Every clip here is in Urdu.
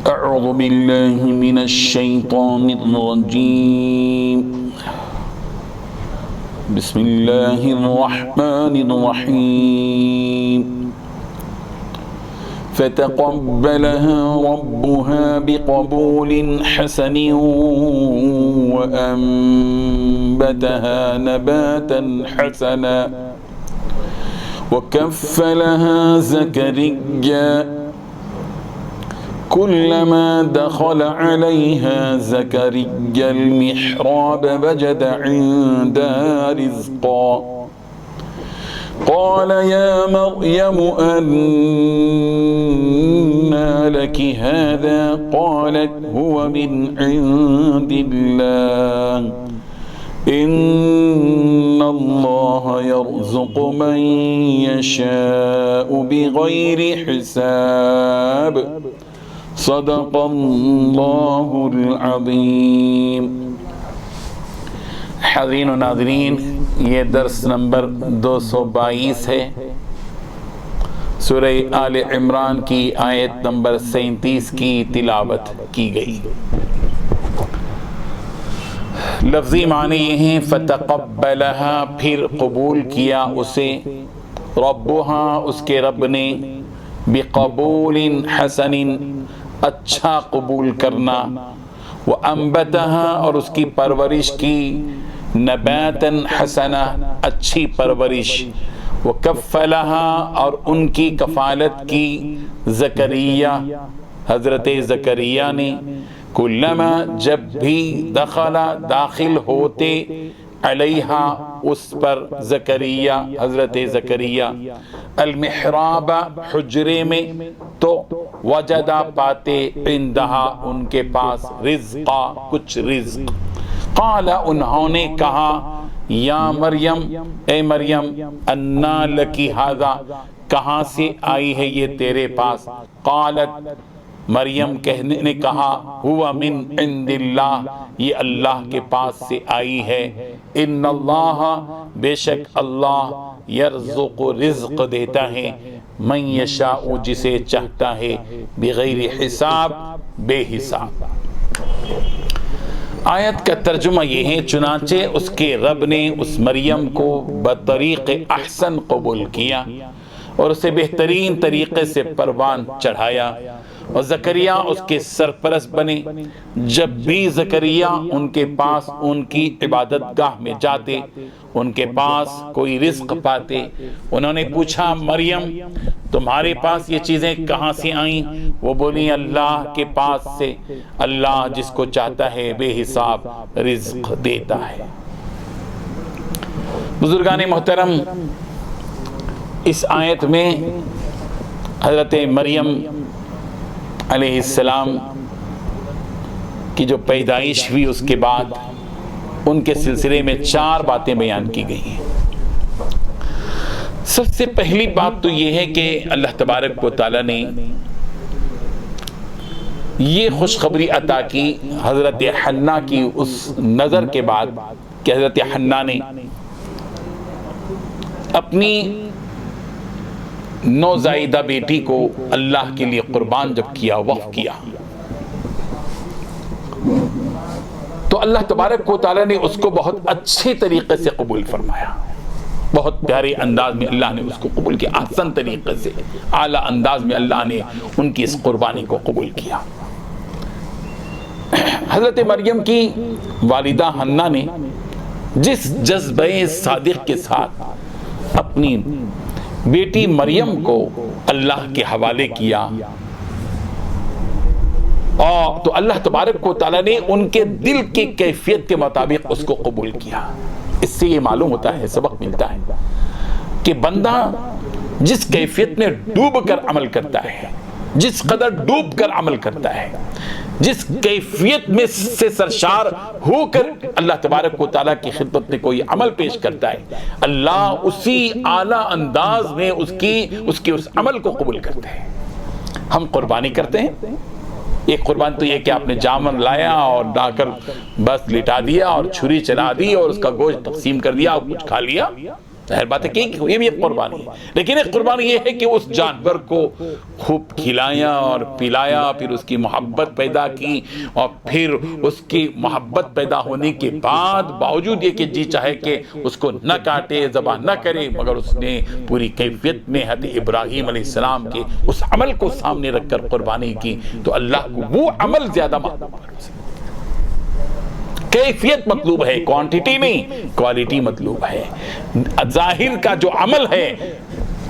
أعوذ بالله من الشيطان الرجيم بسم الله الرحمن الرحيم فتقبلها ربها بقبول حسن وأنبتها نباتا حسنا وكفلها زكريا كلما دخل عليها زكريا المحراب وجد عندها رزقا قال يا مريم أنى لك هذا قالت هو من عند الله إن الله يرزق من يشاء بغير حساب صدق اللہ العظیم۔ حاضرین و ناظرین، یہ درس نمبر 222 ہے۔ سورہ آل عمران کی آیت نمبر 37 کی تلاوت کی گئی۔ لفظی معنی یہ ہیں فتقبلہا، پھر قبول کیا اسے، ربہا، اس کے رب نے، بقبول حسن، اچھا قبول کرنا، وَأَنبَتَهَا، اور اس کی پرورش کی، نباتاً حسنہ، اچھی پرورش، وَكَفَّلَهَا، اور ان کی کفالت کی، زکریا، حضرت زکریا نے، کلما، جب بھی، دخل، داخل ہوتے، علیہا، اس پر، زکریا، حضرت زکریا، المحراب، حجرے میں، تو وجدہ، پاتے، عندہا، ان کے پاس، رزقا، کچھ رزق، قال، انہوں نے کہا، یا مریم، اے مریم، انا لکی ھذا، کہاں سے آئی ہے یہ تیرے پاس، قالت، مریم کہنے نے کہا، ہوا من عند اللہ، یہ اللہ کے پاس سے آئی ہے، ان اللہ، بے شک اللہ، یرزق، رزق دیتا ہے، من یشاء، جسے چاہتا ہے، بغیر حساب، بے حساب۔ آیت کا ترجمہ یہ ہے، چنانچہ اس کے رب نے اس مریم کو بطریق احسن قبول کیا اور اسے بہترین طریقے سے پروان چڑھایا، اور زکریا اس کے سرپرست بنے۔ جب بھی زکریا ان کے پاس، ان کی عبادت گاہ میں جاتے، ان کے پاس کوئی رزق پاتے، انہوں نے پوچھا، مریم، تمہارے پاس یہ چیزیں کہاں سے آئیں؟ وہ بولی، اللہ کے پاس سے، اللہ جس کو چاہتا ہے بے حساب رزق دیتا ہے۔ بزرگان محترم، اس آیت میں حضرت مریم علیہ السلام کی جو پیدائش ہوئی، اس کے بعد ان کے سلسلے میں 4 باتیں بیان کی گئی ہیں۔ سب سے پہلی بات تو یہ ہے کہ اللہ تبارک و تعالی نے یہ خوشخبری عطا کی حضرت حنہ کی اس نظر کے بعد کہ حضرت حنہ نے اپنی نوزائیدہ بیٹی کو اللہ کے لیے قربان جب کیا، وقف کیا، تو اللہ تبارک و تعالی نے اس کو بہت اچھے طریقے سے قبول فرمایا، بہت پیارے انداز میں اللہ نے اس کو قبول کیا، احسن طریقے سے، اعلیٰ انداز میں اللہ نے ان کی اس قربانی کو قبول کیا۔ حضرت مریم کی والدہ حنہ نے جس جذبہ صادق کے ساتھ اپنی بیٹی مریم کو اللہ کے حوالے کیا، اور تو اللہ تبارک و تعالیٰ نے ان کے دل کی کیفیت کے مطابق اس کو قبول کیا۔ اس سے یہ معلوم ہوتا ہے، سبق ملتا ہے کہ بندہ جس کیفیت میں ڈوب کر عمل کرتا ہے، جس قدر ڈوب کر عمل کرتا ہے، جس کیفیت میں سے سرشار ہو کر اللہ تبارک و تعالیٰ کی خدمت میں کوئی عمل پیش کرتا ہے، اللہ اسی اعلیٰ انداز میں اس عمل کو قبول کرتا ہے۔ ہم قربانی کرتے ہیں، ایک قربان تو یہ کہ آپ نے جامن لایا اور لا کر بس لٹا دیا اور چھری چلا دی اور اس کا گوشت تقسیم کر دیا اور کچھ کھا لیا، ظاہر بات ہے کہ یہ بھی ایک قربانی ہے، لیکن ایک قربانی یہ ہے کہ اس جانور کو خوب کھلایا اور پلایا، پھر اس کی محبت پیدا کی، اور پھر اس کی محبت پیدا ہونے کے بعد باوجود یہ کہ جی چاہے کہ اس کو نہ کاٹے، ذبح نہ کرے، مگر اس نے پوری کیفیت میں حضرت ابراہیم علیہ السلام کے اس عمل کو سامنے رکھ کر قربانی کی، تو اللہ کو وہ عمل زیادہ محبوب ہے۔ کیفیت مطلوب ہے، کوانٹیٹی نہیں، کوالٹی مطلوب ہے۔ ظاہر کا جو عمل ہے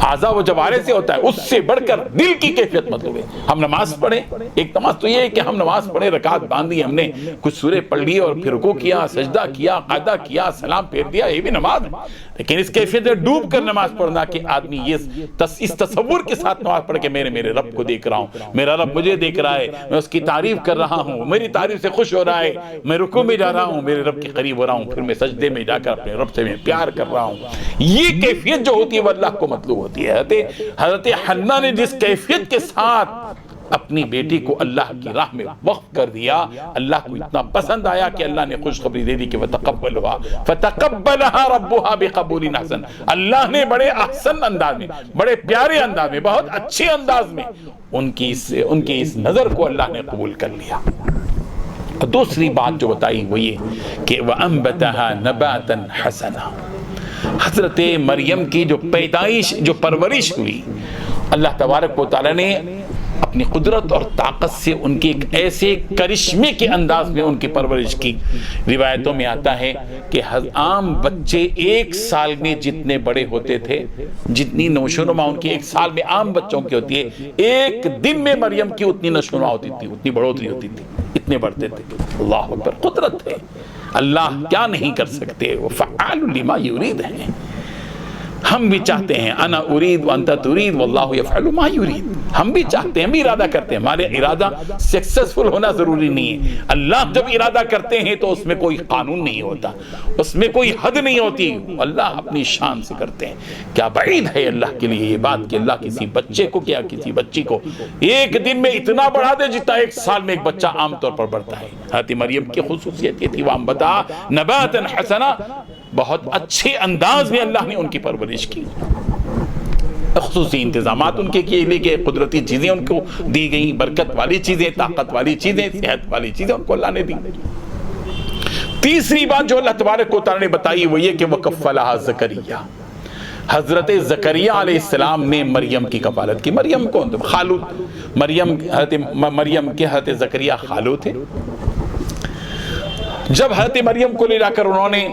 اعضاء و جوارح سے ہوتا ہے، اس سے بڑھ کر دل کی کیفیت مطلوب ہے۔ ہم نماز پڑھیں، ایک نماز تو یہ ہے کہ ہم نماز پڑھیں، رکعت باندھی، ہم نے کچھ سورے پڑھ لی اور پھر رکوع کیا، سجدہ کیا، قاعدہ کیا، سلام پھیر دیا، یہ بھی نماز ہے۔ لیکن اس کیفیت میں ڈوب کر نماز پڑھنا کہ آدمی اس تصور کے ساتھ نماز پڑھ کے میرے رب کو دیکھ رہا ہوں، میرا رب مجھے دیکھ رہا ہے، میں اس کی تعریف کر رہا ہوں، میری تعریف سے خوش ہو رہا ہے، میں رکوع میں جا رہا ہوں، میرے رب کے قریب ہو رہا ہوں، پھر میں سجدے میں جا کر اپنے رب سے میں پیار کر رہا ہوں۔ یہ کیفیت جو ہوتی ہے وہ اللہ کو مطلوب ہوتی ہے۔ حضرت حنہ نے جس کیفیت کے ساتھ اپنی بیٹی کو اللہ کی راہ میں وقف کر دیا، اللہ کو اتنا پسند آیا کہ اللہ نے خوشخبری دے دی کہ وَتَقَبَّلُهَا فَتَقَبَّلَهَا رَبُّهَا بِقَبُولٍ حَسَنٍ، اللہ نے بڑے احسن انداز میں، بڑے پیارے انداز میں، بہت اچھے انداز میں ان کی اس نظر کو اللہ نے قبول کر لیا۔ دوسری بات جو بتائی وہ یہ کہ وَأَنبَتَهَا نَبَاتًا حَسَنًا، حضرت مریم کی جو پیدائش، جو پرورش ہوئی، اللہ تبارک و تعالیٰ نے اپنی قدرت اور طاقت سے ان کے ایک ایسے کرشمے کے انداز میں ان کی پرورش کی۔ روایتوں میں آتا ہے کہ عام بچے ایک سال میں جتنے بڑے ہوتے تھے، جتنی نشو و نما ان کی ایک سال میں عام بچوں کی ہوتی ہے، ایک دن میں مریم کی اتنی نشو و نما ہوتی تھی، اتنی بڑھوتری ہوتی تھی، اتنے بڑھتے تھے۔ اللہ اکبر، قدرت ہے، اللہ کیا نہیں کر سکتے، وہ فعال لما یرید ہے۔ ہم بھی چاہتے ہیں انا ارید وانت ترید واللہ یفعل ما یرید، ہم بھی چاہتے ہیں، ہم بھی ارادہ کرتے ہیں، ہمارے ارادہ سکسیسفل ہونا ضروری نہیں ہے۔ اللہ جب ارادہ کرتے ہیں تو اس میں کوئی قانون نہیں ہوتا، اس میں کوئی حد نہیں ہوتی، اللہ اپنی شان سے کرتے ہیں۔ کیا بعید ہے اللہ کے لیے یہ بات کہ اللہ کسی بچے کو کیا کسی بچی کو ایک دن میں اتنا بڑھا دے جتنا ایک سال میں ایک بچہ عام طور پر بڑھتا ہے۔ حضرت مریم کی خصوصیت یہ تھی وَأَنبَتَهَا نَبَاتًا حَسَنًا، بہت اچھے انداز میں اللہ نے ان کی پرورش کی، خصوصی انتظامات ان کے کیے لئے کہ قدرتی چیزیں ان کو دی گئیں، برکت والی چیزیں، طاقت والی چیزیں، صحت والی چیزیں ان کو اللہ نے دی۔ تیسری بات جو اللہ تبارک و تعالیٰ نے بتائی وہ یہ کہ وَكَفَّلَهَا زَكَرِيَّا، حضرت زکریا علیہ السلام نے مریم کی کفالت کی۔ مریم کون تھے؟ خالو، مریم کے حضرت زکریا خالو تھے۔ جب حضرت مریم کو لے جا کر انہوں نے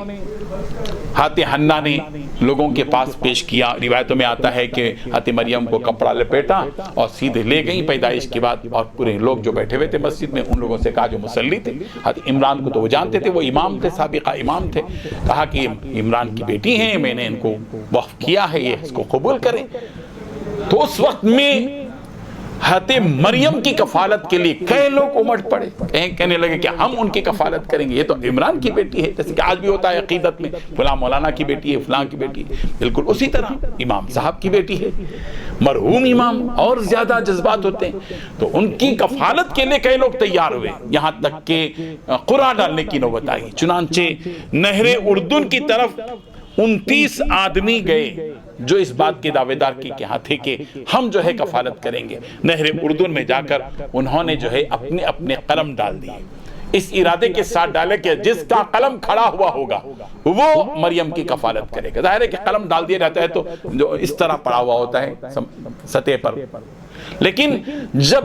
حضرت حنہ نے لوگوں کے پاس پیش کیا، روایتوں میں آتا ہے کہ حضرت مریم کو کپڑا لپیٹا اور سیدھے لے گئیں پیدائش کے بعد، اور پورے لوگ جو بیٹھے ہوئے تھے مسجد میں ان لوگوں سے کہا جو مصلی تھے، حضرت عمران کو تو وہ جانتے تھے، وہ امام تھے، سابقہ امام تھے، کہا کہ عمران کی بیٹی ہیں، میں نے ان کو وقف کیا ہے، یہ اس کو قبول کریں۔ تو اس وقت میں حضرت مریم کی کفالت کے لیے کئی لوگ امڑ پڑے، کہنے لگے کہ ہم ان کی کفالت کریں گے، یہ تو عمران کی بیٹی ہے، جیسے کہ آج بھی ہوتا ہے عقیدت میں فلاں مولانا کی بیٹی ہے، فلاں کی بیٹی ہے، بالکل اسی طرح امام صاحب کی بیٹی ہے، مرحوم امام، اور زیادہ جذبات ہوتے ہیں، تو ان کی کفالت کے لیے کئی لوگ تیار ہوئے، یہاں تک کہ قرعہ ڈالنے کی نوبت آئی۔ چنانچہ نہر اردن کی طرف 29 آدمی گئے جو اس بات کے دعوے دار کی کہاں تھے کہ ہم جو ہے کفالت کریں گے۔ نہر اردن میں جا کر انہوں نے جو ہے اپنے اپنے قلم ڈال دیے، اس ارادے کے ساتھ ڈالے کہ جس کا قلم کھڑا ہوا ہوگا وہ مریم کی کفالت کرے گا۔ ظاہر ہے کہ قلم ڈال دیا جاتا ہے تو جو اس طرح پڑا ہوا ہوتا ہے سطح پر، لیکن جب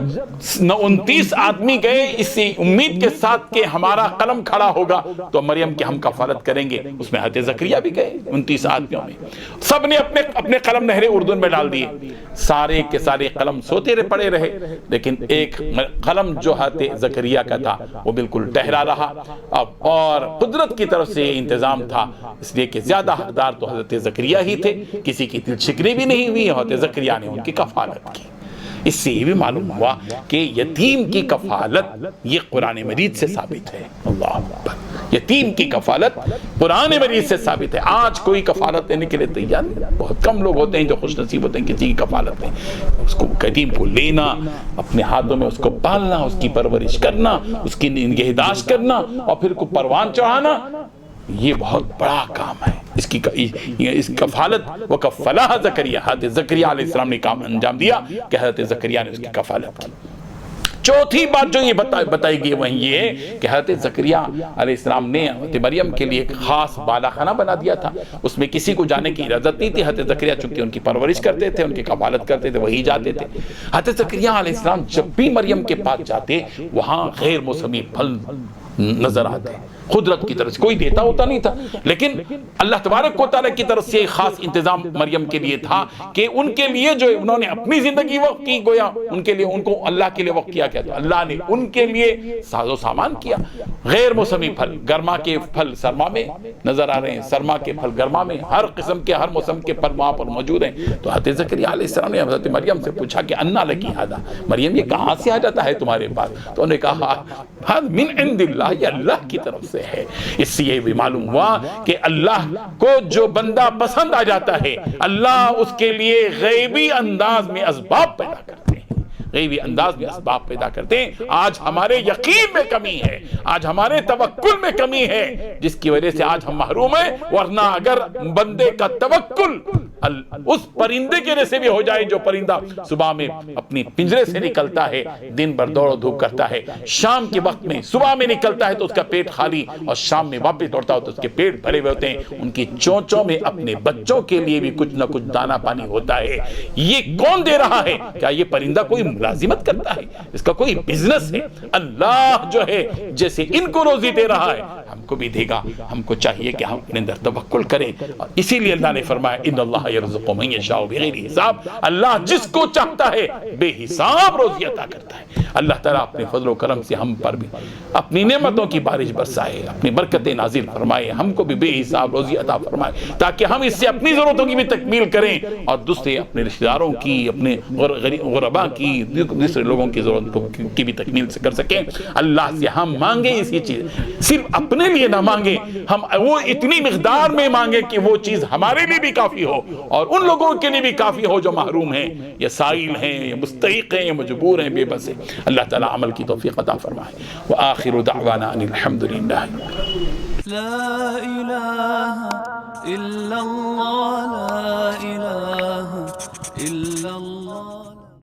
29 آدمی گئے اسی امید کے ساتھ کہ ہمارا قلم کھڑا ہوگا تو مریم کی ہم کفالت کریں گے، اس میں حضرت زکریا بھی گئے 29 آدمیوں میں، سب نے اپنے قلم نہر اردن میں ڈال دیے، سارے کے سارے قلم سوتے پڑے رہے، لیکن ایک قلم جو حضرت زکریا کا تھا وہ بالکل ٹہرا رہا، اور قدرت کی طرف سے یہ انتظام تھا اس لیے کہ زیادہ حقدار تو حضرت زکریا ہی تھے، کسی کی دل شکنی بھی نہیں ہوئی، حضرت زکریا نے ان کی کفالت کی۔ اس سے یہ بھی معلوم ہوا کہ یتیم کی کفالت یہ قرآن مجید سے ثابت ہے۔ اللہ اکبر، یتیم کی کفالت قرآن مجید سے ثابت ہے۔ آج کوئی کفالت دینے کے لیے تیار نہیں، بہت کم لوگ ہوتے ہیں جو خوش نصیب ہوتے ہیں کسی کی کفالت میں، اس کو یتیم کو لینا، اپنے ہاتھوں میں اس کو پالنا، اس کی پرورش کرنا، اس کی نگہداشت کرنا، اور پھر کو پروان چڑھانا، یہ بہت بڑا کام ہے۔ اس کفالت وکفلھا زکریا، حضرت زکریا علیہ السلام نے کام انجام دیا کہ حضرت زکریا نے اس کی کفالت کی۔ چوتھی بات جو یہ بتائی گئی وہیں یہ ہے کہ حضرت زکریا علیہ السلام نے حضرت مریم کے لیے ایک خاص بالا خانہ بنا دیا تھا، اس میں کسی کو جانے کی اجازت نہیں تھی۔ حضرت زکریا چونکہ ان کی پرورش کرتے تھے، ان کی کفالت کرتے تھے، وہی جاتے تھے۔ حضرت زکریا علیہ السلام جب بھی مریم کے پاس جاتے وہاں غیر موسمی پھل نظر آتے، قدرت کی طرف سے کوئی دیتا ہوتا نہیں تھا، لیکن اللہ تبارک و تعالیٰ کی طرف سے خاص انتظام مریم کے لیے تھا کہ ان کے لیے جو انہوں نے اپنی زندگی وقف کی، گویا ان کے لیے ان کو اللہ کے لیے وقف کیا گیا، تو اللہ نے ان کے لیے ساز و سامان کیا۔ غیر موسمی پھل، گرما کے پھل سرما میں نظر آ رہے ہیں، سرما کے پھل گرما میں، ہر قسم کے ہر موسم کے پھل وہاں پر موجود ہیں۔ تو حضرت زکریا علیہ السلام نے حضرت مریم سے پوچھا کہ انا لکی ھذا، مریم یہ کہاں سے آ جاتا ہے تمہارے پاس؟ تو انہوں نے کہا من عند اللہ، یہ اللہ کی طرف سے ہے۔ اس سے یہ بھی معلوم ہوا کہ اللہ کو جو بندہ پسند آ جاتا ہے اللہ اس کے لیے غیبی انداز میں اسباب پیدا کرتے ہیں، غیبی انداز میں اسباب پیدا کرتے ہیں۔ آج ہمارے یقین میں کمی ہے، آج ہمارے توکل میں کمی ہے، جس کی وجہ سے آج ہم محروم ہیں، ورنہ اگر بندے کا توکل اس پرندے کے جیسے بھی ہو جائے جو پرندہ صبح میں اپنی پنجرے سے نکلتا ہے، دن بھر دوڑ و دھوپ کرتا ہے، شام کے وقت میں صبح میں نکلتا ہے تو اس کا پیٹ خالی اور شام میں واپس دوڑتا ہو تو اس کے پیٹ بھرے ہوئے ہوتے ہیں، ان کی چونچوں میں اپنے بچوں کے لیے بھی کچھ نہ کچھ دانا پانی ہوتا ہے۔ یہ کون دے رہا ہے؟ کیا یہ پرندہ کوئی ملازمت کرتا ہے؟ اس کا کوئی بزنس ہے؟ اللہ جو ہے جیسے ان کو روزی دے رہا ہے ہم کو بھی دے گا۔ ہم کو چاہیے کہ ہم اپنے اندر توکل کریں، اور اسی لیے اللہ نے فرمایا ان اللہ یرزق من یشاء بغیر حساب، اللہ جس کو چاہتا ہے بے حساب روزی عطا کرتا ہے۔ اللہ تعالیٰ اپنے فضل و کرم سے ہم پر بھی اپنی نعمتوں کی بارش برسائے، اپنی برکتیں نازل فرمائے، ہم کو بھی بے حساب روزی عطا فرمائے، تاکہ ہم اس سے اپنی ضرورتوں کی بھی تکمیل کریں اور دوسرے اپنے رشتہ داروں کی، اپنے غربا کی، دوسرے لوگوں کی ضرورتوں کی بھی تکمیل کر سکیں۔ اللہ سے ہم مانگیں اسی چیز، صرف اپنے لیے نہ مانگیں، ہم وہ اتنی مقدار میں مانگیں کہ وہ چیز ہمارے لیے بھی کافی ہو اور ان لوگوں کے لیے بھی کافی ہو جو محروم ہیں یا سائل ہیں یا مستحق ہیں یا مجبور ہیں، بے بس ہیں۔ اللہ تعالیٰ عمل کی توفیق عطا فرمائے۔ وآخر دعوانا ان الحمد للہ۔ لا الہ الا اللہ